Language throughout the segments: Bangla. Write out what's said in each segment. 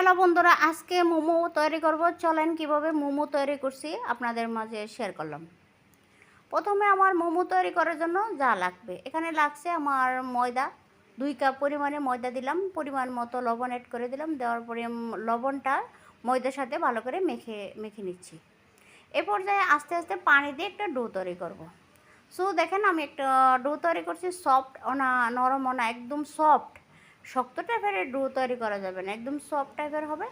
হ্যালো বন্ধুরা, আজকে মোমো তৈরি করব। চলেন কিভাবে মোমো তৈরি করছি আপনাদের মাঝে শেয়ার করলাম। প্রথমে আমার মোমো তৈরি করার জন্য যা লাগবে, এখানে লাগছে আমার ময়দা 2 কাপ পরিমাণে ময়দা দিলাম, পরিমাণ মতো লবণ অ্যাড করে দিলাম। দেওয়ার পরে লবণটা ময়দার সাথে ভালো করে মেখে মেখে নিচ্ছি। এ পর্যায়ে আস্তে আস্তে পানি দিয়ে একটা ডো তৈরি করব। সো দেখেন আমি একটা ডো তৈরি করছি, সফট না নরম না, একদম সফট। শক্ত টাইপের ডো তৈরি করা যাবে না, একদম সফট টাইপের হবে।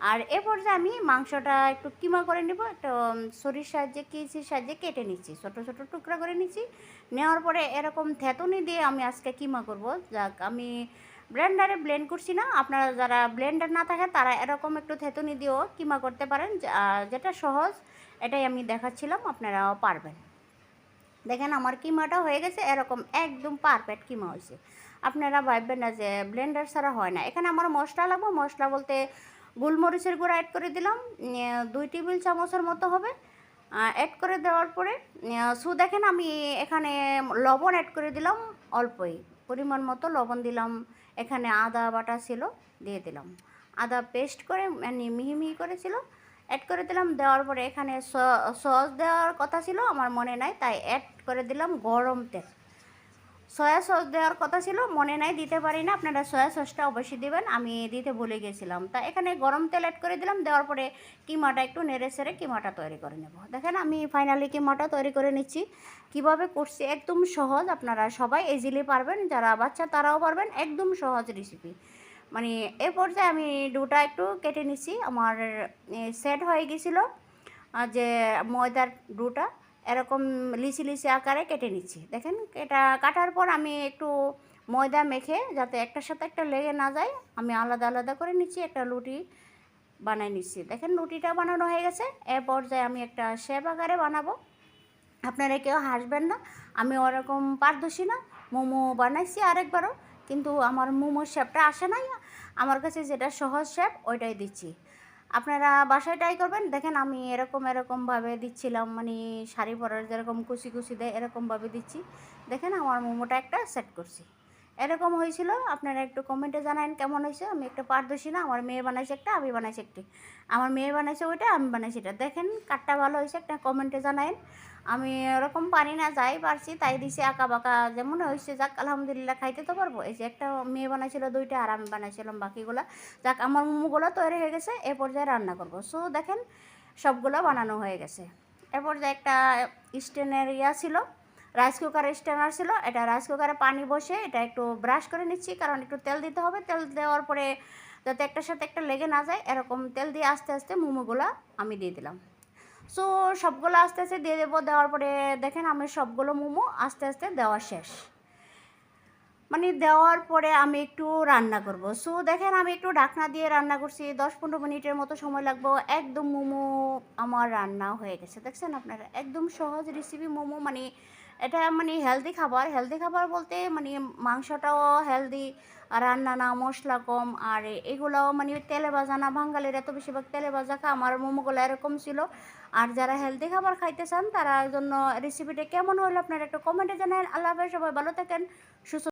আর এ পর্যায়ে আমি মাংসটা একটু কিমা করে নেব, একটা ছুরির সাহায্যে কিসির সাহায্যে কেটে নিচ্ছি, ছোটো ছোটো টুকরা করে নিচ্ছি। নেওয়ার পরে এরকম থেতনি দিয়ে আমি আজকে কিমা করব। যাক, আমি ব্লেন্ডারে ব্লেন্ড করছি না, আপনারা যারা ব্লেন্ডার না থাকে তারা এরকম একটু থেতনি দিয়েও কিমা করতে পারেন, যেটা সহজ এটাই আমি দেখাচ্ছিলাম, আপনারাও পারবেন। দেখেন আমার কিমাটা হয়ে গেছে, এরকম একদম পারফেক্ট কিমা হয়েছে। আপনারা ভাববেন না যে ব্লেন্ডার ছাড়া হয় না। এখানে আমার মশলা লাগবে, মশলা বলতে গোলমরিচের গুঁড়া অ্যাড করে দিলাম 2 টেবিল চামচের মতো হবে। অ্যাড করে দেওয়ার পরে দেখেন আমি এখানে লবণ অ্যাড করে দিলাম অল্পই, পরিমাণ মতো লবণ দিলাম। এখানে আদা বাটা ছিল, দিয়ে দিলাম। আদা পেস্ট করে মানে মিহি মিহি করেছিল, অ্যাড করে দিলাম। দেওয়ার পরে এখানে সস দেওয়ার কথা ছিল, আমার মনে নাই, তাই অ্যাড করে দিলাম গরম তেল। সয়া সস দেওয়ার কথা ছিল, মনে নাই, দিতে পারি না। আপনারা সয়া সসটা অবশ্যই দেবেন, আমি দিতে ভুলে গেছিলাম। তা এখানে গরম তেল অ্যাড করে দিলাম। দেওয়ার পরে কিমাটা একটু নেড়ে সেড়ে কিমাটা তৈরি করে নেব। দেখেন আমি ফাইনালি কিমাটা তৈরি করে নিচ্ছি। কিভাবে করছি একদম সহজ, আপনারা সবাই ইজিলি পারবেন, যারা বাচ্চা তারাও পারবেন, একদম সহজ রেসিপি। মানে এ পর্যায়ে আমি ডোটা একটু কেটে নিচ্ছি, আমার সেট হয়ে গেছিলো যে ময়দার ডোটা এরকম লিচি লিচি আকারে কেটে নিচ্ছি। দেখেন এটা কাটার পর আমি একটু ময়দা মেখে, যাতে একটার সাথে একটা লেগে না যায়, আমি আলাদা আলাদা করে নিচ্ছি, একটা রুটি বানাই নিচ্ছি। দেখেন রুটিটা বানানো হয়ে গেছে। এ পর্যায়ে আমি একটা শেপ আকারে বানাবো। আপনারা কেউ হাসবেন না, আমি ওরকম পারদর্শী না। মোমো বানাইছি আরেকবারও, কিন্তু আমার মোমোর শেপটা আসে নাই। আমার কাছে যেটা সহজ শেপ ওইটাই দিচ্ছি। আপনারা বাসায় ট্রাই করবেন। দেখেন আমি এরকমভাবে দিচ্ছিলাম, মানে শাড়ি পরার যেরকম কুচি কুচি দেয় এরকমভাবে দিচ্ছি। দেখেন আমার মোমোটা একটা সেট করছি, এরকম হয়েছিল। আপনারা একটু কমেন্টে জানান কেমন হয়েছে। আমি একটা পারদর্শী না, আমার মেয়ে বানাইছে একটা, আমি বানাইছি একটি। আমার মেয়ে বানাইছে ওইটা, আমি বানাইছি এটা। দেখেন কাঠটা ভালো হয়েছে, একটা কমেন্টে জানাইন। আমি ওরকম পারি না, যাই পারছি তাই দিছি, আঁকা বাঁকা যেমন হয়েছে। যাক আলহামদুলিল্লাহ, খাইতে তো পারবো। এই যে একটা মেয়ে বানাইছিল 2টা, আর আমি বানাইছিলাম বাকিগুলো। যাক আমার মোমোগুলো তৈরি হয়ে গেছে, এ পর্যায়ে রান্না করব। সো দেখেন সবগুলো বানানো হয়ে গেছে। এ পর্যায়ে একটা স্ট্যান্ডের ছিল, রাইস কুকারের স্ট্যান্ডার ছিল, এটা রাইস কুকারে পানি বসে এটা একটু ব্রাশ করে নিচ্ছি, কারণ একটু তেল দিতে হবে। তেল দেওয়ার পরে যাতে একটার সাথে একটা লেগে না যায়, এরকম তেল দিয়ে আস্তে আস্তে মোমোগুলো আমি দিয়ে দিলাম। সো সবগুলো আস্তে আস্তে দিয়ে দেবো। দেওয়ার পরে দেখেন আমি সবগুলো মোমো আস্তে আস্তে দেওয়া শেষ, মানে দেওয়ার পরে আমি একটু রান্না করব। সো দেখেন আমি একটু ঢাকনা দিয়ে রান্না করছি, 10-15 মিনিটের মতো সময় লাগবো। একদম মোমো আমার রান্না হয়ে গেছে। দেখছেন আপনারা, একদম সহজ রেসিপি মোমো। মানে এটা মানে হেলদি খাবার। হেলদি খাবার বলতে মানে মাংসটাও হেলদি, আর রান্না না, মশলা কম, আর এগুলোও মানে তেলে ভাজা না। বাঙালিরা তো বেশিরভাগ তেলে ভাজা খায়, আমার মোমোগুলো এরকম ছিল। আর যারা হেলদি খাবার খাইতে চান তার জন্য রেসিপিটা কেমন হলো আপনারা একটু কমেন্টে জানান। আল্লাহ হাফেজ, সবাই ভালো থাকেন, সুস্থ